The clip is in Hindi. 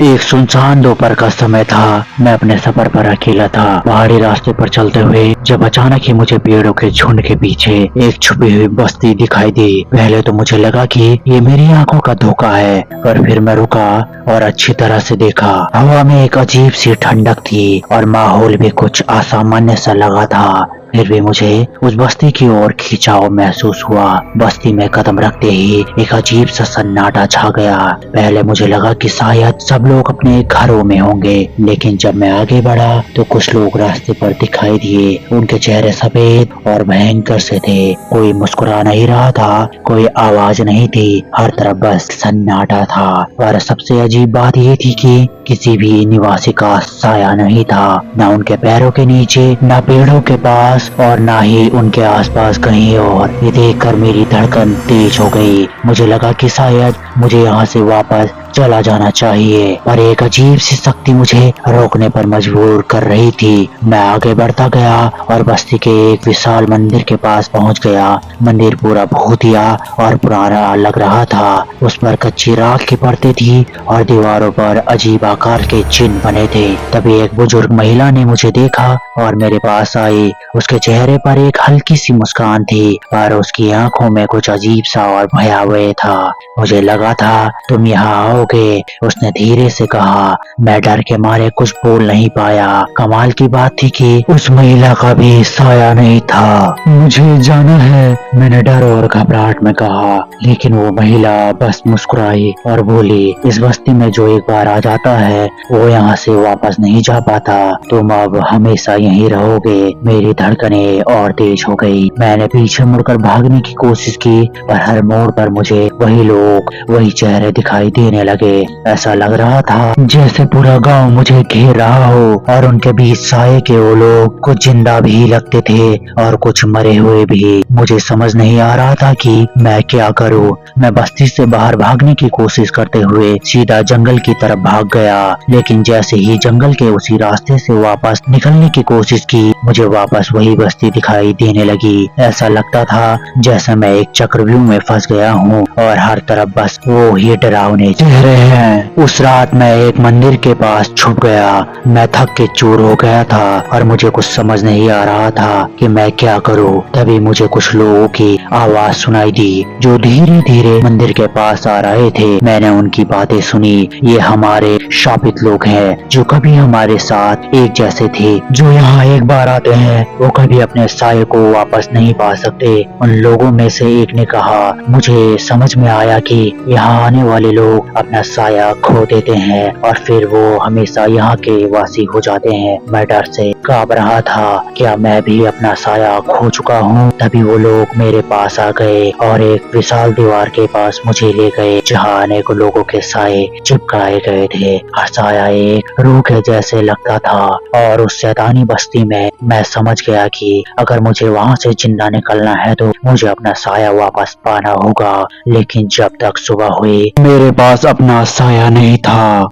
एक सुनसान दोपहर का समय था। मैं अपने सफर पर अकेला था। पहाड़ी रास्ते पर चलते हुए जब अचानक ही मुझे पेड़ों के झुंड के पीछे एक छुपी हुई बस्ती दिखाई दी। पहले तो मुझे लगा कि ये मेरी आंखों का धोखा है, पर फिर मैं रुका और अच्छी तरह से देखा। हवा में एक अजीब सी ठंडक थी और माहौल भी कुछ असामान्य सा लगा था। फिर भी मुझे उस बस्ती की ओर खिंचाव महसूस हुआ। बस्ती में कदम रखते ही एक अजीब सा सन्नाटा छा गया। पहले मुझे लगा कि शायद सब लोग अपने घरों में होंगे, लेकिन जब मैं आगे बढ़ा तो कुछ लोग रास्ते पर दिखाई दिए। उनके चेहरे सफेद और भयंकर से थे। कोई मुस्कुरा नहीं रहा था, कोई आवाज नहीं थी, हर तरफ बस सन्नाटा था। और सबसे अजीब बात ये थी कि किसी भी निवासी का साया नहीं था, न उनके पैरों के नीचे, न पेड़ों के पास और न ही उनके आसपास कहीं और। ये देखकर मेरी धड़कन तेज हो गई। मुझे लगा कि शायद मुझे यहाँ से वापस चला जाना चाहिए, पर एक अजीब सी शक्ति मुझे रोकने पर मजबूर कर रही थी। मैं आगे बढ़ता गया और बस्ती के एक विशाल मंदिर के पास पहुंच गया। मंदिर पूरा भूतिया और पुराना लग रहा था। उस पर कच्ची राख की परतें थी और दीवारों पर अजीब आकार के चिन्ह बने थे। तभी एक बुजुर्ग महिला ने मुझे देखा और मेरे पास आई। उसके चेहरे पर एक हल्की सी मुस्कान थी, पर उसकी आंखों में कुछ अजीब सा और भयावह था। मुझे लगा था तुम यहाँ आओगे, उसने धीरे से कहा। मैं डर के मारे कुछ बोल नहीं पाया। कमाल की बात थी कि उस महिला का भी साया नहीं था। मुझे जाना है, मैंने डर और घबराहट में कहा, लेकिन वो महिला बस मुस्कुराई और बोली, इस बस्ती में जो एक बार आ जाता है वो यहाँ से वापस नहीं जा पाता। तुम अब हमेशा यहीं रहोगे। मेरी धड़कनें और तेज हो गई। मैंने पीछे मुड़कर भागने की कोशिश की, पर हर मोड़ पर मुझे वही लोग, वही चेहरे दिखाई देने लगे। ऐसा लग रहा था जैसे पूरा गांव मुझे घेर रहा हो और उनके बीच साए के वो लोग कुछ जिंदा भी लगते थे और कुछ मरे हुए भी। मुझे समझ नहीं आ रहा था कि मैं क्या करूं। मैं बस्ती से बाहर भागने की कोशिश करते हुए सीधा जंगल की तरफ भाग गया, लेकिन जैसे ही जंगल के उसी रास्ते से वापस निकलने की कोशिश की, मुझे वापस वही बस्ती दिखाई देने लगी। ऐसा लगता था जैसे मैं एक चक्रव्यूह में फंस गया हूँ और हर तरफ बस वो ही डरावने चेहरे हैं। उस रात मैं एक मंदिर के पास छुप गया। मैं थक के चूर हो गया था और मुझे कुछ समझ नहीं आ रहा था कि मैं क्या करूं। तभी मुझे कुछ लोगों की आवाज सुनाई दी जो धीरे धीरे मंदिर के पास आ रहे थे। मैंने उनकी बातें सुनी। ये हमारे शापित लोग हैं जो कभी हमारे साथ एक जैसे थे। जो यहाँ एक बार आते हैं वो कभी अपने साये को वापस नहीं पा सकते। उन लोगों में से एक ने कहा, मुझे समझ में आया कि यहाँ आने वाले लोग अपना साया खो देते हैं और फिर वो हमेशा यहाँ के वासी हो जाते हैं। मैं डर से कांप रहा था। क्या मैं भी अपना साया खो चुका हूँ? तभी वो लोग मेरे पास आ गए और एक विशाल दीवार के पास मुझे ले गए जहाँ अनेकों लोगों के साए चिपकाए गए थे। हर साया एक रूह के जैसे लगता था और उस शैतानी बस्ती में मैं समझ गया कि अगर मुझे वहाँ से जिंदा निकलना है तो मुझे अपना साया वापस पाना होगा। लेकिन जब तक सुबह हुई मेरे पास अपना साया नहीं था।